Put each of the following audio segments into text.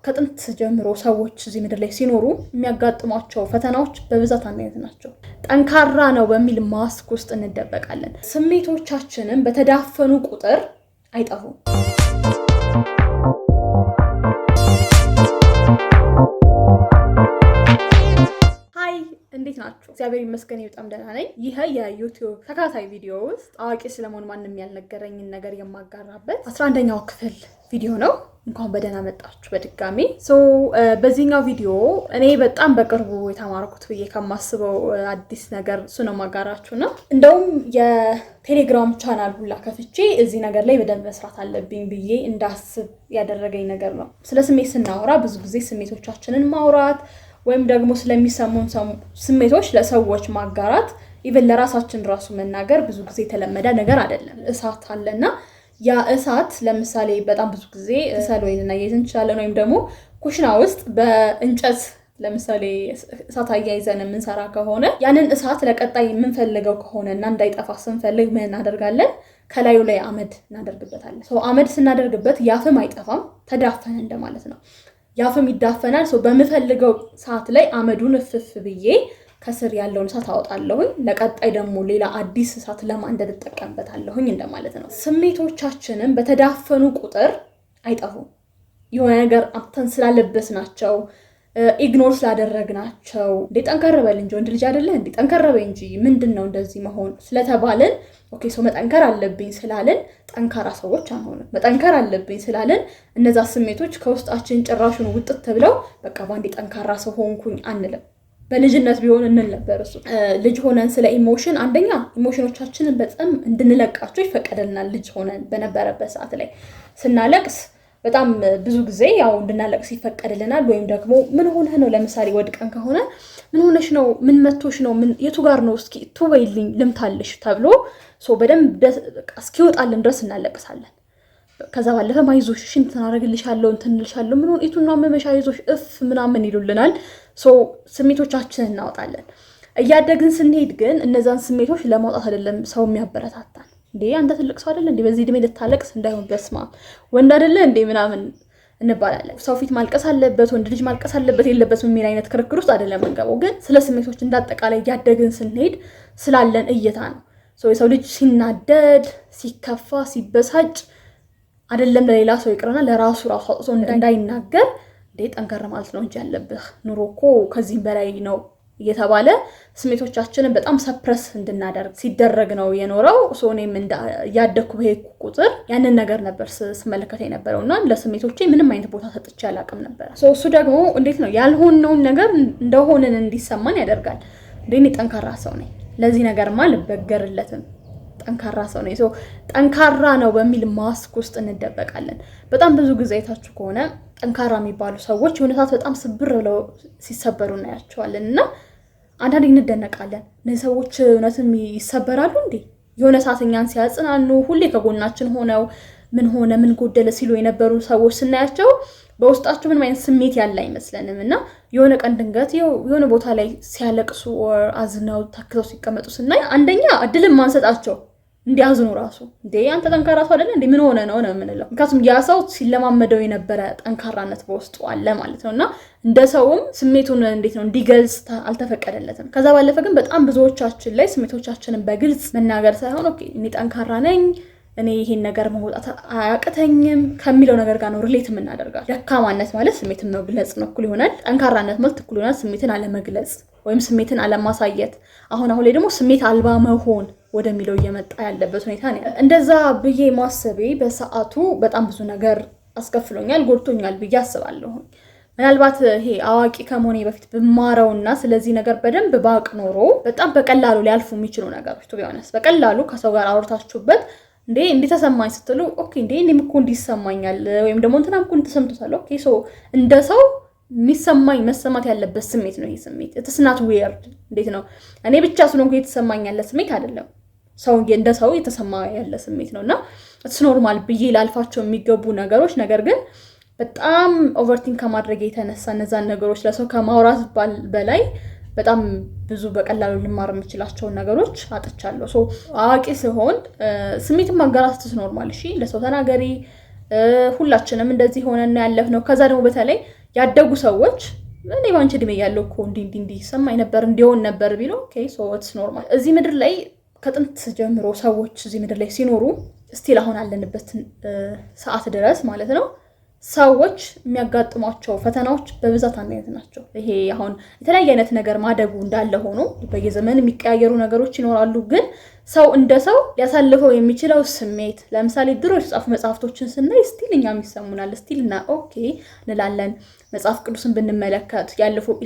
ከጥንት ጀምሮ ሰዎች እዚህ ምድር ላይ ሲኖሩ የሚያጋጥሟቸው ፈተናዎች በብዛት አንድ አይነት ናቸው። ጠንካራ ነው በሚል ማስክ ውስጥ እንደበቃለን። ስሜቶቻችንን በተዳፈኑ ቁጥር አይጠፉም። እንዴት ናችሁ? እግዚአብሔር ይመስገን በጣም ደህና ነኝ። ይሄ የዩቲዩብ ተከታታይ ቪዲዮ ውስጥ አዋቂ ስለመሆን ማንንም ያልነገረኝን ነገር የማጋራበት 11ኛው ክፍል ቪዲዮ ነው። እንኳን በደህና መጣችሁ በድጋሚ። በዚህኛው ቪዲዮ እኔ በጣም በቅርቡ የተማርኩት ብዬ ከማስበው አዲስ ነገር እሱ ነው ማጋራችሁና እንደውም የቴሌግራም ቻናል ሁላ ከፍቼ እዚህ ነገር ላይ በደንብ መስራት አለብኝ ብዬ እንዳስብ ያደረገኝ ነገር ነው። ስለ ስሜት ስናወራ ብዙ ጊዜ ስሜቶቻችንን ማውራት ወይም ደግሞ ስለሚሰሙን ስሜቶች ለሰዎች ማጋራት ኢቭን ለራሳችን ራሱ መናገር ብዙ ጊዜ የተለመደ ነገር አይደለም። እሳት አለና ያ እሳት ለምሳሌ በጣም ብዙ ጊዜ እሳት ወይንና የዝንቻለን ወይም ደግሞ ኩሽና ውስጥ በእንጨት ለምሳሌ እሳት አያይዘን የምንሰራ ከሆነ ያንን እሳት ለቀጣይ የምንፈልገው ከሆነና እንዳይጠፋ ስንፈልግ ምን እናደርጋለን? ከላዩ ላይ አመድ እናደርግበታለን። አመድ ስናደርግበት ያፍም አይጠፋም፣ ተዳፈነ እንደማለት ነው። ያፍም ይዳፈናል። በምፈልገው ሰዓት ላይ አመዱን እፍፍ ብዬ ከስር ያለውን እሳት አወጣለሁኝ። ለቀጣይ ደግሞ ሌላ አዲስ እሳት ለማንደድ እጠቀምበታለሁኝ እንደማለት ነው። ስሜቶቻችንን በተዳፈኑ ቁጥር አይጠፉም። የሆነ ነገር አጥተን ስላለበስናቸው ኢግኖር ስላደረግናቸው እንዴ ጠንከር በል እንጂ ወንድ ልጅ አይደለ እንዴ ጠንከር በል እንጂ ምንድነው እንደዚህ መሆን ስለተባለን ኦኬ መጠንከር አለብኝ ስላልን ጠንካራ ሰዎች አንሆንም። መጠንከር አለብኝ ስላልን እነዛ ስሜቶች ከውስጣችን ጭራሹን ውጥት ብለው በቃ ባንዴ ጠንካራ ሰው ሆንኩኝ አንልም። በልጅነት ቢሆን እንል ነበር። እሱ ልጅ ሆነን ስለ ኢሞሽን አንደኛ ኢሞሽኖቻችንን በጣም እንድንለቃቸው ይፈቀደልናል። ልጅ ሆነን በነበረበት ሰዓት ላይ ስናለቅስ በጣም ብዙ ጊዜ ያው እንድናለቅስ ይፈቀድልናል። ወይም ደግሞ ምን ሆነህ ነው ለምሳሌ ወድቀን ከሆነ ምን ሆነሽ ነው ምን መቶሽ ነው ምን የቱ ጋር ነው እስኪ ትወይልኝ ልምታልሽ ተብሎ በደንብ እስኪወጣልን ድረስ እናለቅሳለን። ከዛ ባለፈ ማይዞሽ ሽን ተናረግልሻለሁ እንትንልሻለሁ ምን ሆነ የቱና መመሻ ይዞሽ እፍ ምናምን ይሉልናል። ስሜቶቻችንን እናወጣለን። እያደግን ስንሄድ ግን እነዛን ስሜቶች ለማውጣት አይደለም ሰው የሚያበረታታን። እንዴ አንተ ትልቅ ሰው አይደለ እንዴ በዚህ እድሜ ልታለቅስ እንዳይሆን በስማ ወንድ አይደለ እንዴ ምናምን እንባላለን። ሰው ፊት ማልቀስ አለበት ወንድ ልጅ ማልቀስ አለበት የለበትም የሚል አይነት ክርክር ውስጥ አይደለም እንገባው። ግን ስለ ስሜቶች እንዳጠቃላይ እያደግን ስንሄድ ስላለን እይታ ነው። የሰው ልጅ ሲናደድ ሲከፋ ሲበሳጭ አይደለም ለሌላ ሰው ይቅርና ለራሱ አውጥቶ እንዳይናገር እንዴ ጠንከር ማለት ነው እንጂ ያለብህ ኑሮኮ ከዚህም በላይ ነው እየተባለ ስሜቶቻችንን በጣም ሰፕረስ እንድናደርግ ሲደረግ ነው የኖረው። እኔም ያደኩ በሄድኩ ቁጥር ያንን ነገር ነበር ስመለከት የነበረውና ለስሜቶቼ ምንም አይነት ቦታ ሰጥቼ አላውቅም ነበር። እሱ ደግሞ እንዴት ነው ያልሆነውን ነገር እንደሆነን እንዲሰማን ያደርጋል። እኔ ጠንካራ ሰው ነኝ ለዚህ ነገርማ ልበገርለትም ጠንካራ ሰው ነኝ። ጠንካራ ነው በሚል ማስክ ውስጥ እንደበቃለን። በጣም ብዙ ጊዜ አይታችሁ ከሆነ ጠንካራ የሚባሉ ሰዎች የሆነ ሰዓት በጣም ስብር ብለው ሲሰበሩ እናያቸዋለን እና አንዳንዴ እንደነቃለን። እነዚህ ሰዎች እውነትም ይሰበራሉ እንዴ? የሆነ ሰዓት እኛን ሲያጽናኑ ሁሌ ከጎናችን ሆነው ምን ሆነ ምን ጎደለ ሲሉ የነበሩ ሰዎች ስናያቸው በውስጣቸው ምንም አይነት ስሜት ያለ አይመስለንም እና የሆነ ቀን ድንገት የሆነ ቦታ ላይ ሲያለቅሱ አዝነው ተክተው ሲቀመጡ ስናይ አንደኛ እድልን ማንሰጣቸው እንዲያዝኑ ራሱ እንዴ አንተ ጠንካራ ሰው አይደለ እንዴ ምን ሆነ ነው የምንለው። ምክንያቱም ያ ሰው ሲለማመደው የነበረ ጠንካራነት በውስጡ አለ ማለት ነውና እንደ ሰውም ስሜቱን እንዴት ነው እንዲገልጽ አልተፈቀደለትም። ከዛ ባለፈ ግን በጣም ብዙዎቻችን ላይ ስሜቶቻችንን በግልጽ መናገር ሳይሆን ኦኬ እኔ ጠንካራ ነኝ እኔ ይሄን ነገር መውጣት አያቅተኝም ከሚለው ነገር ጋር ነው ሪሌት የምናደርጋው። ደካማነት ማለት ስሜትን መግለጽ ነው እኩል ይሆናል። ጠንካራነት ማለት እኩል ይሆናል ስሜትን አለመግለጽ ወይም ስሜትን አለማሳየት። አሁን ላይ ደግሞ ስሜት አልባ መሆን ወደሚለው እየመጣ ያለበት ሁኔታ ነው። እንደዛ ብዬ ማሰቤ በሰዓቱ በጣም ብዙ ነገር አስከፍሎኛል፣ ጎድቶኛል ብዬ አስባለሁ። ምናልባት ይሄ አዋቂ ከመሆኔ በፊት ብማረውና ስለዚህ ነገር በደንብ ባቅ ኖሮ በጣም በቀላሉ ሊያልፉ የሚችሉ ነገሮች ቢሆንስ በቀላሉ ከሰው ጋር አውርታችሁበት እንዴ ተሰማኝ ስትሉ ኦኬ እኔም እኮ እንዲሰማኛል ወይም ደግሞ እንትናም እኮ ተሰምቶታል ኦኬ እንደ ሰው የሚሰማኝ መሰማት ያለበት ስሜት ነው። ይሄ ስሜት it's not weird እንዴት ነው እኔ ብቻ ስለሆንኩ የተሰማኝ ያለ ስሜት አይደለም። ሰው እንደ ሰው የተሰማ ያለ ስሜት ነውና it's normal ብዬ ላልፋቸው የሚገቡ ነገሮች ነገር ግን በጣም ኦቨርቲንክ ከማድረግ የተነሳ እነዛን ነገሮች ለሰው ከማውራት በላይ በጣም ብዙ በቀላሉ ልማር የምችላቸው ነገሮች አጥቻለሁ። አዋቂ ሲሆን ስሜትን ማጋራት ኖርማል እሺ ለሰው ተናገሪ ሁላችንም እንደዚህ ሆነና ያለፍነው። ከዛ ደግሞ በተለይ ያደጉ ሰዎች እኔ ባንቺ እድሜ ያለው እኮ እንዲህ ይሰማኝ ነበር እንዲሆን ነበር ቢሉ ኦኬ ሶ ኢትስ ኖርማል። እዚህ ምድር ላይ ከጥንት ጀምሮ ሰዎች እዚህ ምድር ላይ ሲኖሩ ስቲል አሁን አለንበት ሰዓት ድረስ ማለት ነው ሰዎች የሚያጋጥሟቸው ፈተናዎች በብዛት አንድ አይነት ናቸው። ይሄ አሁን የተለያየ አይነት ነገር ማደጉ እንዳለ ሆኖ በየዘመን የሚቀያየሩ ነገሮች ይኖራሉ። ግን ሰው እንደ ሰው ሊያሳልፈው የሚችለው ስሜት ለምሳሌ ድሮ የተጻፉ መጽሐፍቶችን ስናይ ስቲል እኛም ይሰሙናል። ስቲል እና ኦኬ እንላለን። መጽሐፍ ቅዱስን ብንመለከት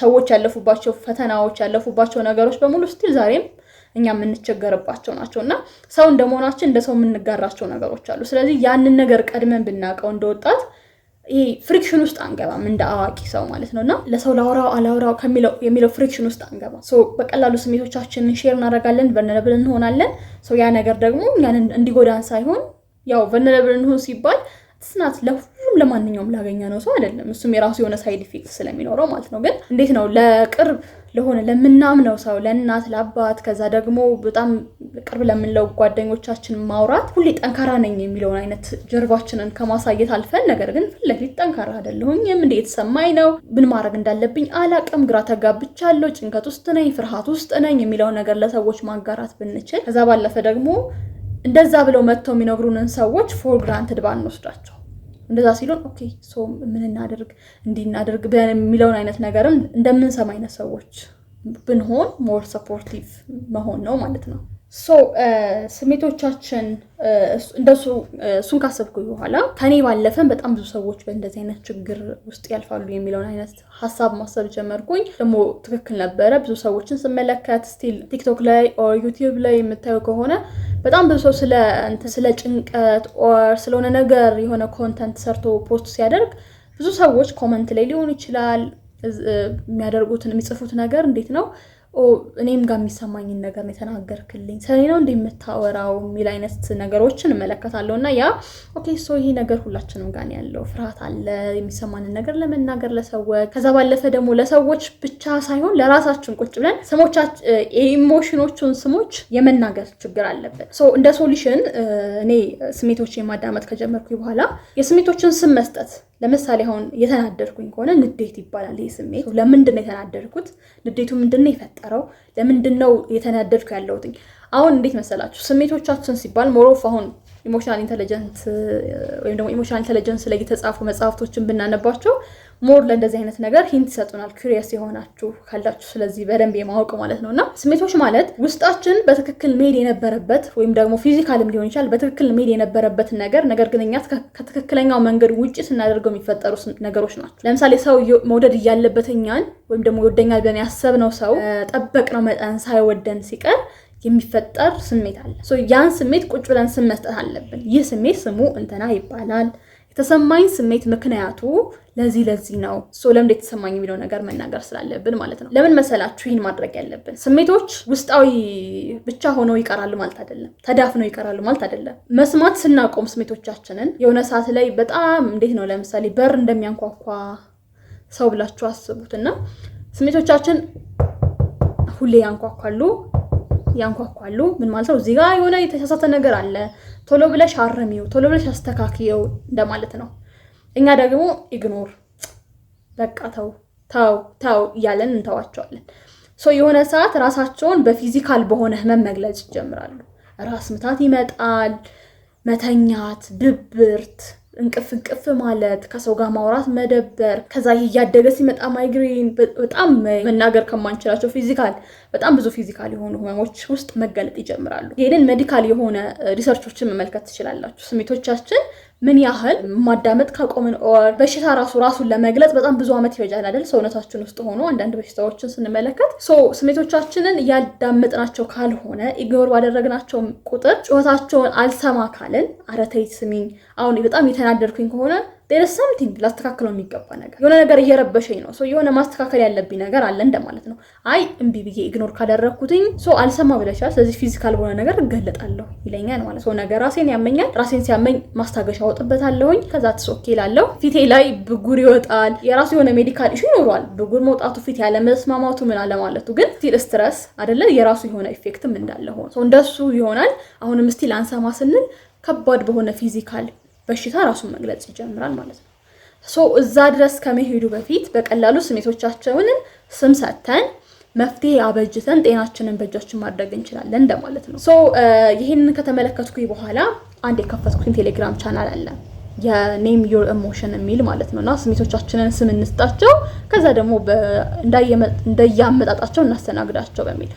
ሰዎች ያለፉባቸው ፈተናዎች ያለፉባቸው ነገሮች በሙሉ ስቲል ዛሬም እኛ የምንቸገርባቸው ናቸው እና ሰው እንደመሆናችን እንደ ሰው የምንጋራቸው ነገሮች አሉ። ስለዚህ ያንን ነገር ቀድመን ብናውቀው እንደወጣት ይሄ ፍሪክሽን ውስጥ አንገባም እንደ አዋቂ ሰው ማለት ነውና ለሰው ላውራው አላውራው የሚለው ፍሪክሽን ውስጥ አንገባም። በቀላሉ ስሜቶቻችንን ሼር እናደርጋለን፣ ቨልነራብል እንሆናለን። ያ ነገር ደግሞ እኛን እንዲጎዳን ሳይሆን ያው ቨልነራብል እንሆን ሲባል ስናት ለሁሉም ለማንኛውም ላገኛ ነው ሰው አይደለም። እሱም የራሱ የሆነ ሳይድ ኢፌክት ስለሚኖረው ማለት ነው። ግን እንዴት ነው ለቅርብ ለሆነ ለምናምነው ሰው ለእናት ለአባት ከዛ ደግሞ በጣም ቅርብ ለምንለው ጓደኞቻችን ማውራት ሁሌ ጠንካራ ነኝ የሚለውን አይነት ጀርባችንን ከማሳየት አልፈን ነገር ግን ፊት ለፊት ጠንካራ አይደለሁኝም እንዴ የተሰማኝ ነው ምን ማድረግ እንዳለብኝ አላቅም ግራ ተጋብቻለሁ ጭንቀት ውስጥ ነኝ ፍርሃት ውስጥ ነኝ የሚለው ነገር ለሰዎች ማጋራት ብንችል ከዛ ባለፈ ደግሞ እንደዛ ብለው መጥተው የሚነግሩንን ሰዎች ፎር ግራንትድ ባንወስዳቸው እንደዛ ሲሉን ኦኬ ሶ ምን እናድርግ እንዲናድርግ በሚለውን አይነት ነገርን እንደምንሰማ አይነት ሰዎች ብንሆን ሞር ሰፖርቲቭ መሆን ነው ማለት ነው። ስሜቶቻችን እንደሱ እሱን ካሰብኩ በኋላ ከኔ ባለፈን በጣም ብዙ ሰዎች በእንደዚህ አይነት ችግር ውስጥ ያልፋሉ የሚለውን አይነት ሐሳብ ማሰብ ጀመርኩኝ። ደግሞ ትክክል ነበረ። ብዙ ሰዎችን ስመለከት ስቲል ቲክቶክ ላይ ኦር ዩቲዩብ ላይ የምታዩ ከሆነ በጣም ብዙ ሰው ስለ ጭንቀት ኦር ስለሆነ ነገር የሆነ ኮንተንት ሰርቶ ፖስት ሲያደርግ ብዙ ሰዎች ኮመንት ላይ ሊሆን ይችላል የሚያደርጉትን የሚጽፉት ነገር እንዴት ነው እኔም ጋር የሚሰማኝን ነገር ነው የተናገርክልኝ ሰኔ ነው እንደምታወራው የሚል አይነት ነገሮችን እመለከታለሁና ያ ኦኬ ሶ ይሄ ነገር ሁላችንም ጋር ያለው ፍርሃት አለ የሚሰማንን ነገር ለመናገር ለሰዎች ከዛ ባለፈ ደግሞ ለሰዎች ብቻ ሳይሆን ለራሳችን ቁጭ ብለን ስሞቻችን ኢሞሽኖቹን ስሞች የመናገር ችግር አለበት። እንደ ሶሉሽን እኔ ስሜቶችን ማዳመጥ ከጀመርኩ በኋላ የስሜቶችን ስም መስጠት ለምሳሌ አሁን የተናደርኩኝ ከሆነ ንዴት ይባላል። ይሄ ስሜት ለምንድነው የተናደርኩት? ንዴቱ ምንድነው የፈጠረው? ለምንድነው የተናደርኩ ያለሁት? አሁን እንዴት መሰላችሁ ስሜቶቻችን ሲባል ሞሮፍ አሁን ኢሞሽናል ኢንተለጀንስ ወይም ደግሞ ኢሞሽናል ኢንተለጀንስ ላይ የተጻፉ መጽሐፍቶችን ብናነባቸው ሞር ለእንደዚህ አይነት ነገር ሂንት ይሰጡናል። ኩሪየስ የሆናችሁ ካላችሁ ስለዚህ በደንብ የማወቅ ማለት ነውና ስሜቶች ማለት ውስጣችን በትክክል መሄድ የነበረበት ወይም ደግሞ ፊዚካልም ሊሆን ይችላል በትክክል መሄድ የነበረበት ነገር ግን እኛ ከትክክለኛው መንገድ ውጪ ስናደርገው የሚፈጠሩ ነገሮች ናቸው። ለምሳሌ ሰው መውደድ እያለበት እኛን ወይም ደግሞ ይወደኛል ብለን ያሰብነው ሰው ጠበቅነው መጠን ሳይወደን ሲቀር የሚፈጠር ስሜት አለ። ያን ስሜት ቁጭ ብለን ስም መስጠት አለብን። ይህ ስሜት ስሙ እንትና ይባላል። የተሰማኝ ስሜት ምክንያቱ ለዚህ ነው። ለምን የተሰማኝ የሚለው ነገር መናገር ስላለብን ማለት ነው። ለምን መሰላችሁ ይህን ማድረግ ያለብን? ስሜቶች ውስጣዊ ብቻ ሆነው ይቀራሉ ማለት አይደለም። ተዳፍነው ይቀራሉ ማለት አይደለም። መስማት ስናቆም ስሜቶቻችንን የሆነ ሰዓት ላይ በጣም እንዴት ነው ለምሳሌ በር እንደሚያንኳኳ ሰው ብላችሁ አስቡትና ስሜቶቻችን ሁሌ ያንኳኳሉ ምን ማለት ነው? እዚህ ጋር የሆነ የተሳሳተ ነገር አለ ቶሎ ብለሽ አርሚው ቶሎ ብለሽ አስተካክየው እንደማለት ነው። እኛ ደግሞ ኢግኖር በቃ ተው እያለን እንተዋቸዋለን። የሆነ ሰዓት ራሳቸውን በፊዚካል በሆነ ህመም መግለጽ ይጀምራሉ። ራስ ምታት ይመጣል፣ መተኛት፣ ድብርት፣ እንቅፍ ማለት፣ ከሰው ጋር ማውራት መደበር፣ ከዛ እያደገ ሲመጣ ማይግሬን በጣም መናገር ከማንችላቸው በጣም ብዙ ፊዚካል የሆኑ ህመሞች ውስጥ መገለጥ ይጀምራሉ። ይሄንን ሜዲካል የሆነ ሪሰርቾችን መመልከት ትችላላችሁ። ስሜቶቻችን ምን ያህል ማዳመጥ ካቆምን ኦር በሽታ ራሱን ለመግለጽ በጣም ብዙ አመት ይፈጃል አይደል? ሰውነታችን ውስጥ ሆኖ አንዳንድ በሽታዎችን ስንመለከት ስሜቶቻችንን ያዳመጥናቸው ካልሆነ ኢግኖር ባደረግናቸው ቁጥር ጩኸታቸውን አልሰማ ካልን አረተይ ስሚኝ አሁን በጣም የተናደድኩኝ ከሆነ there is something ላስተካክለው የሚገባ ነገር የሆነ ነገር እየረበሸኝ ነው የሆነ ማስተካከል ያለብኝ ነገር አለ እንደማለት ነው። አይ እምቢ ብዬ ኢግኖር ካደረኩትኝ አልሰማ ብለሻል ስለዚህ ፊዚካል በሆነ ነገር እገለጣለሁ ይለኛል ማለት ነው። ነገር ራሴን ያመኛል። ራሴን ሲያመኝ ማስታገሻ አወጥበታለሁኝ። ከዛ ተሶኬ ላለው ፊቴ ላይ ብጉር ይወጣል። የራሱ የሆነ ሜዲካል ኢሹ ይኖረዋል። ብጉር መውጣቱ ፊት ያለ መስማማቱ ምን አለ ማለቱ ግን ስቲል ስትረስ አይደለ የራሱ የሆነ ኢፌክትም እንዳለ ሆኖ እንደሱ ይሆናል። አሁንም ስቲል አንሰማ ስንል ከባድ በሆነ ፊዚካል በሽታ ራሱን መግለጽ ይጀምራል ማለት ነው። እዛ ድረስ ከመሄዱ በፊት በቀላሉ ስሜቶቻቸውን ስም ሰጥተን መፍትሄ አበጅተን ጤናችንን በእጃችን ማድረግ እንችላለን እንደማለት ነው። ይሄንን ከተመለከትኩኝ በኋላ አንድ የከፈትኩኝ ቴሌግራም ቻናል አለ የኔም ዮር ኢሞሽን የሚል ማለት ነውና ስሜቶቻችንን ስም እንስጣቸው፣ ከዛ ደግሞ እንደያመጣጣቸው እናስተናግዳቸው በሚል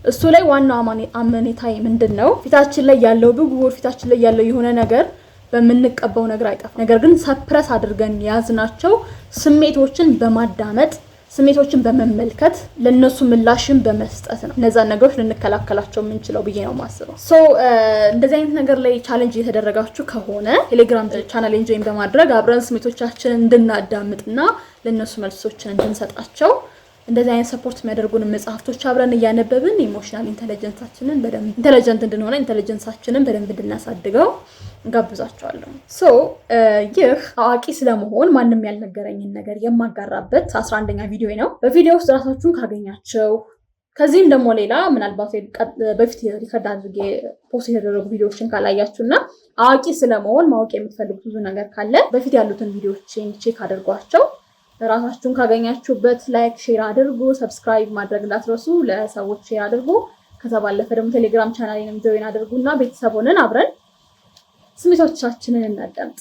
እሱ ላይ ዋናው አመኔታዬ ምንድነው ፊታችን ላይ ያለው ብጉር ፊታችን ላይ ያለው የሆነ ነገር በመንቀበው ነገር አይጠፋም። ነገር ግን ሰፕረስ አድርገን ያዝናቸው ስሜቶችን በማዳመጥ ስሜቶችን በመመልከት ለነሱ ምላሽን በመስጠት ነው እነዛን ነገሮች ልንከላከላቸው የምንችለው ብዬ ነው ማስበው። እንደዚህ አይነት ነገር ላይ ቻሌንጅ እየተደረጋችሁ ከሆነ ቴሌግራም ቻናሌን ጆይን በማድረግ አብረን ስሜቶቻችንን እንድናዳምጥና ለነሱ መልሶችን እንድንሰጣቸው እንደዚህ አይነት ሰፖርት የሚያደርጉን መጽሐፍቶች አብረን እያነበብን ኢሞሽናል ኢንተለጀንሳችንን በደንብ ኢንተለጀንት እንድንሆን ኢንተለጀንሳችንን በደንብ እንድናሳድገው እንጋብዛቸዋለሁ። ይህ አዋቂ ስለመሆን ማንም ያልነገረኝን ነገር የማጋራበት 11ኛ ቪዲዮ ነው። በቪዲዮ ውስጥ ራሳችሁን ካገኛቸው ከዚህም ደግሞ ሌላ ምናልባት በፊት ሪከርድ አድርጌ ፖስት የተደረጉ ቪዲዮዎችን ካላያችሁና አዋቂ ስለመሆን ማወቅ የምትፈልጉት ብዙ ነገር ካለ በፊት ያሉትን ቪዲዮዎችን ቼክ አድርጓቸው። ራሳችሁን ካገኛችሁበት ላይክ፣ ሼር አድርጉ። ሰብስክራይብ ማድረግ እንዳትረሱ፣ ለሰዎች ሼር አድርጉ። ከዛ ባለፈ ደግሞ ቴሌግራም ቻናሌንም ጆይን አድርጉና ቤተሰብ ሆነን አብረን ስሜቶቻችንን እናዳምጥ።